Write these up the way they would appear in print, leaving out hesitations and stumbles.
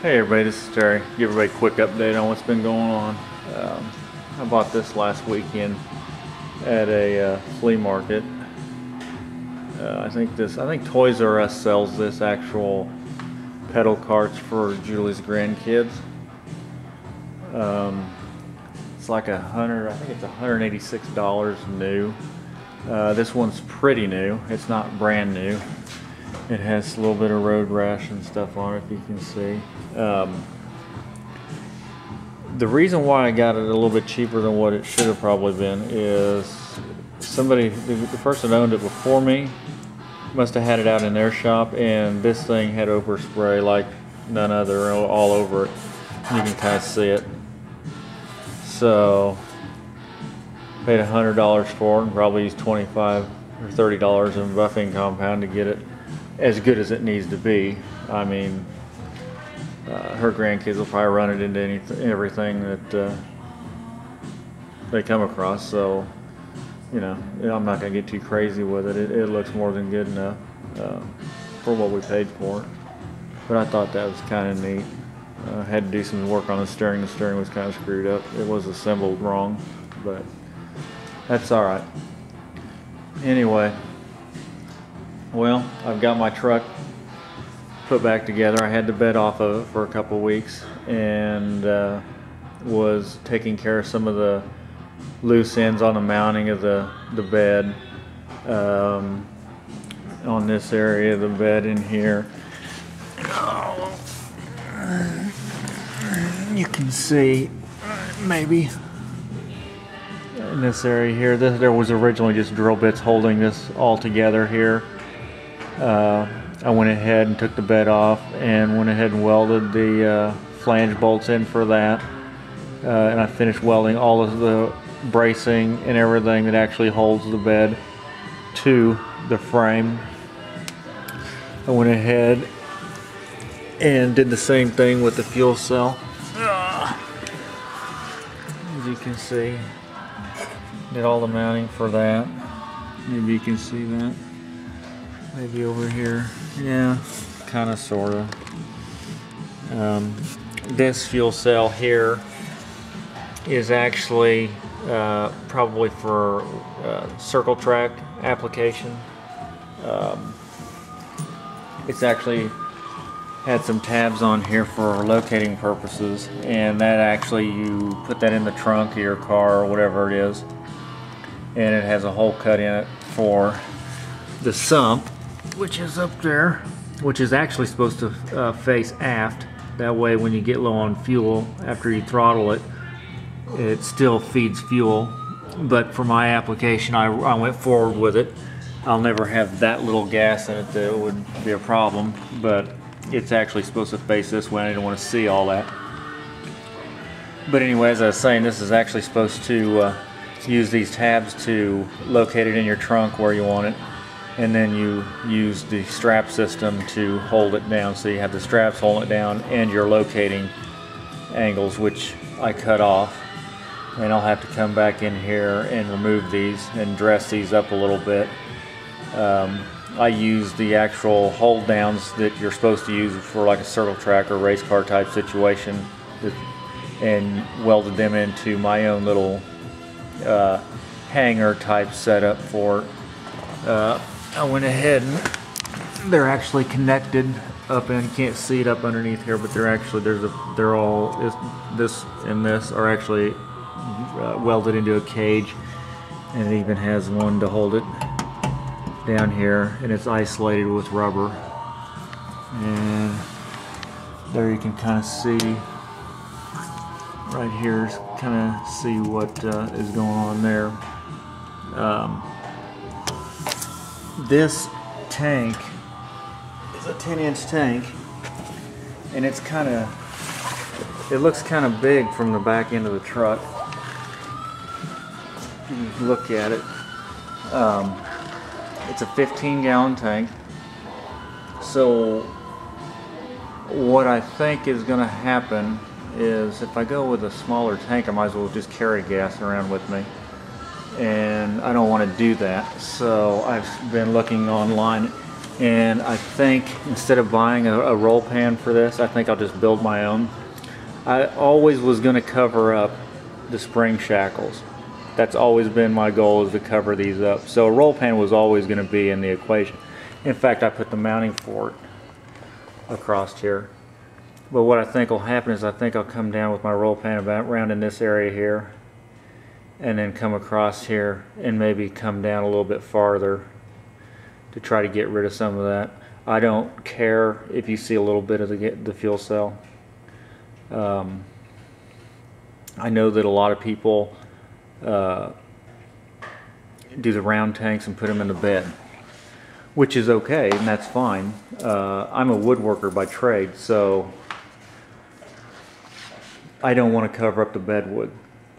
Hey everybody, this is Terry. Give everybody a quick update on what's been going on. I bought this last weekend at a flea market. I think Toys R Us sells this actual pedal carts for Julie's grandkids. It's like I think it's $186 new. This one's pretty new. It's not brand new. It has a little bit of road rash and stuff on it, if you can see. The reason why I got it a little bit cheaper than what it should have probably been is the person that owned it before me must have had it out in their shop, and this thing had overspray like none other all over it. You can kind of see it. So paid $100 for it and probably used $25 or $30 in buffing compound to get it as good as it needs to be. I mean, her grandkids will probably run it into everything that they come across. So, you know, I'm not going to get too crazy with it. It looks more than good enough for what we paid for it. But I thought that was kind of neat. Had to do some work on the steering. The steering was kind of screwed up. It was assembled wrong, but that's all right. Anyway, well, I've got my truck put back together. I had the bed off of it for a couple of weeks and was taking care of some of the loose ends on the mounting of the bed on this area of the bed in here. You can see maybe in this area here, there was originally just drill bits holding this all together here. I went ahead and took the bed off and went ahead and welded the flange bolts in for that. And I finished welding all of the bracing and everything that actually holds the bed to the frame. I went ahead and did the same thing with the fuel cell. As you can see, did all the mounting for that. Maybe you can see that. Maybe over here. Yeah, kind of, sort of. This fuel cell here is actually probably for circle track application. It's actually had some tabs on here for locating purposes, and that actually, you put that in the trunk of your car or whatever it is, and it has a hole cut in it for the sump, which is up there, which is actually supposed to face aft. That way when you get low on fuel after you throttle it, it still feeds fuel. But for my application, I went forward with it. I'll never have that little gas in it that would be a problem, but it's actually supposed to face this way. I didn't want to see all that. But anyway, as I was saying, this is actually supposed to use these tabs to locate it in your trunk where you want it, and then you use the strap system to hold it down. So you have the straps holding it down and your locating angles, which I cut off. And I'll have to come back in here and remove these and dress these up a little bit. I use the actual hold downs that you're supposed to use for like a circle track or race car type situation, and welded them into my own little hanger type setup for it. I went ahead and they're actually connected up, and you can't see it up underneath here, but they're actually, this and this are actually welded into a cage, and it even has one to hold it down here, and it's isolated with rubber. And there you can kind of see right here, kind of see what is going on there. This tank is a 10-inch tank, and it looks kind of big from the back end of the truck. You look at it. It's a 15-gallon tank. So what I think is going to happen is, if I go with a smaller tank, I might as well just carry gas around with me. And I don't want to do that. So I've been looking online And I think instead of buying a roll pan for this, I think I'll just build my own. I always was going to cover up the spring shackles. That's always been my goal, is to cover these up. So a roll pan was always going to be in the equation. In fact, I put the mounting for it across here. But what I think will happen is I think I'll come down with my roll pan about around in this area here, and then come across here and maybe come down a little bit farther to try to get rid of some of that. I don't care if you see a little bit of the fuel cell. I know that a lot of people do the round tanks and put them in the bed, which is okay, and that's fine. I'm a woodworker by trade, so I don't want to cover up the bedwood.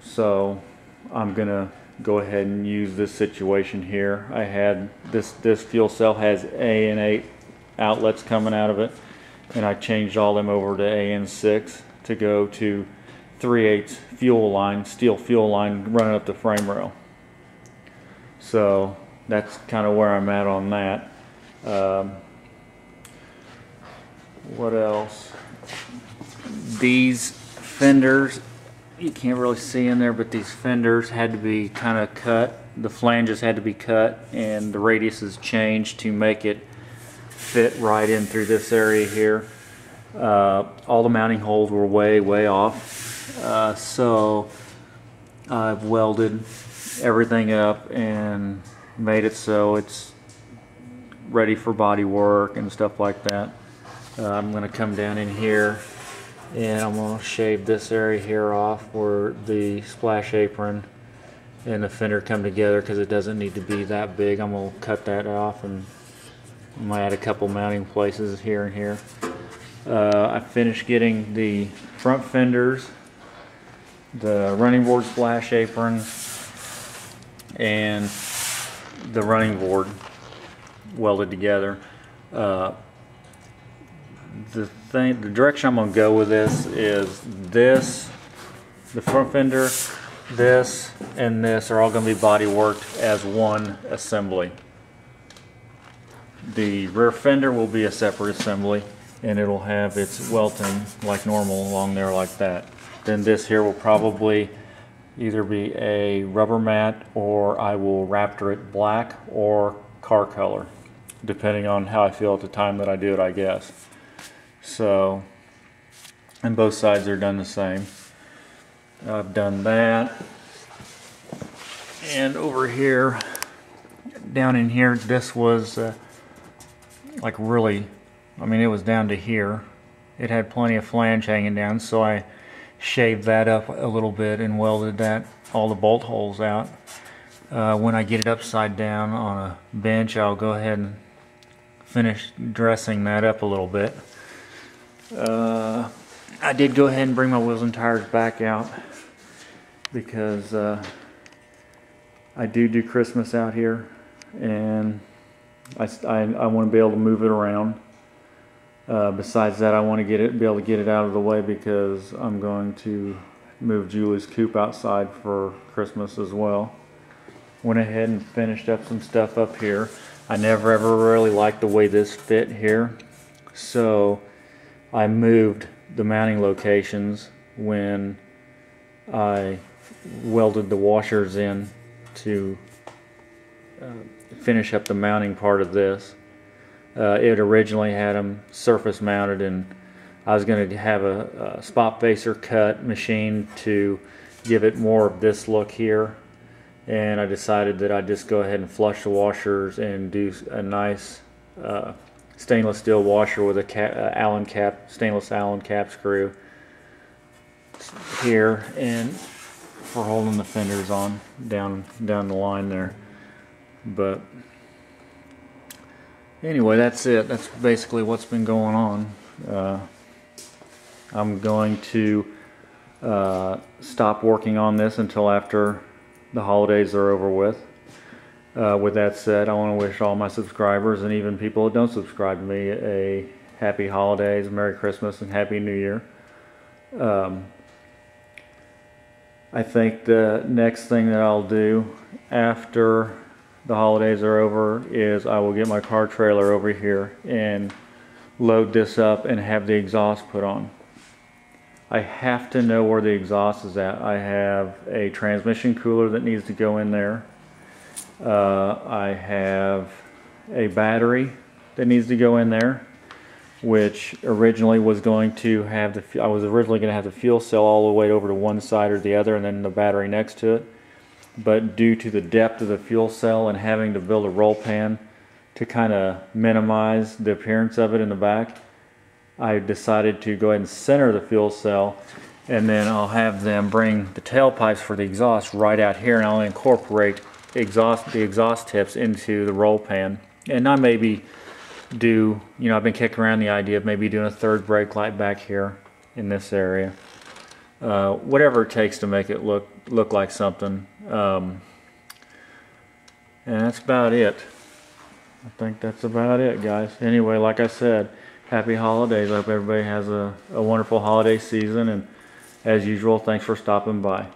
So I'm gonna go ahead and use this situation here. I had this fuel cell has AN8 outlets coming out of it, and I changed all them over to AN6 to go to 3/8 fuel line, steel fuel line running up the frame rail. So that's kind of where I'm at on that. What else? These fenders, you can't really see in there, but these fenders had to be kind of cut. The flanges had to be cut, and the radiuses changed to make it fit right in through this area here. All the mounting holes were way off, so I've welded everything up and made it so it's ready for body work and stuff like that. I'm going to come down in here and I'm going to shave this area here off where the splash apron and the fender come together, because it doesn't need to be that big. I'm going to cut that off, and I'm going to add a couple mounting places here and here. I finished getting the front fenders, the running board splash apron, and the running board welded together. The direction I'm going to go with this is this, the front fender, this, and this are all going to be body worked as one assembly. The rear fender will be a separate assembly, and it'll have its welting like normal along there like that. Then this here will probably either be a rubber mat, or I will raptor it black or car color, depending on how I feel at the time that I do it, I guess. So, and both sides are done the same. I've done that. And over here, down in here, this was like really, I mean, it was down to here. It had plenty of flange hanging down, so I shaved that up a little bit and welded that, all the bolt holes out. When I get it upside down on a bench, I'll go ahead and finish dressing that up a little bit. I did go ahead and bring my wheels and tires back out, because I do Christmas out here, and I want to be able to move it around. Besides that, I want to be able to get it out of the way, because I'm going to move Julie's coop outside for Christmas as well. Went ahead and finished up some stuff up here. I never ever really liked the way this fit here, so I moved the mounting locations when I welded the washers in to finish up the mounting part of this. It originally had them surface mounted, and I was going to have a spot facer cut machine to give it more of this look here, and I decided that I'd just go ahead and flush the washers and do a nice stainless steel washer with a Allen cap, stainless Allen cap screw here, and for holding the fenders on down the line there. But anyway, that's it. That's basically what's been going on. I'm going to stop working on this until after the holidays are over with. With that said, I want to wish all my subscribers, and even people that don't subscribe to me, a happy holidays, Merry Christmas, and Happy New Year. I think the next thing that I'll do after the holidays are over is I will get my car trailer over here and load this up and have the exhaust put on. I have to know where the exhaust is at. I have a transmission cooler that needs to go in there. I have a battery that needs to go in there, which originally was going to have I was originally going to have the fuel cell all the way over to one side or the other, and then the battery next to it. But due to the depth of the fuel cell and having to build a roll pan to kind of minimize the appearance of it in the back, I decided to go ahead and center the fuel cell, and then I'll have them bring the tailpipes for the exhaust right out here, and I'll incorporate the exhaust tips into the roll pan. And I maybe do, I've been kicking around the idea of maybe doing a third brake light back here in this area. Whatever it takes to make it look like something. And that's about it. I think that's about it, guys. Anyway, like I said, happy holidays. I hope everybody has a wonderful holiday season, and as usual, thanks for stopping by.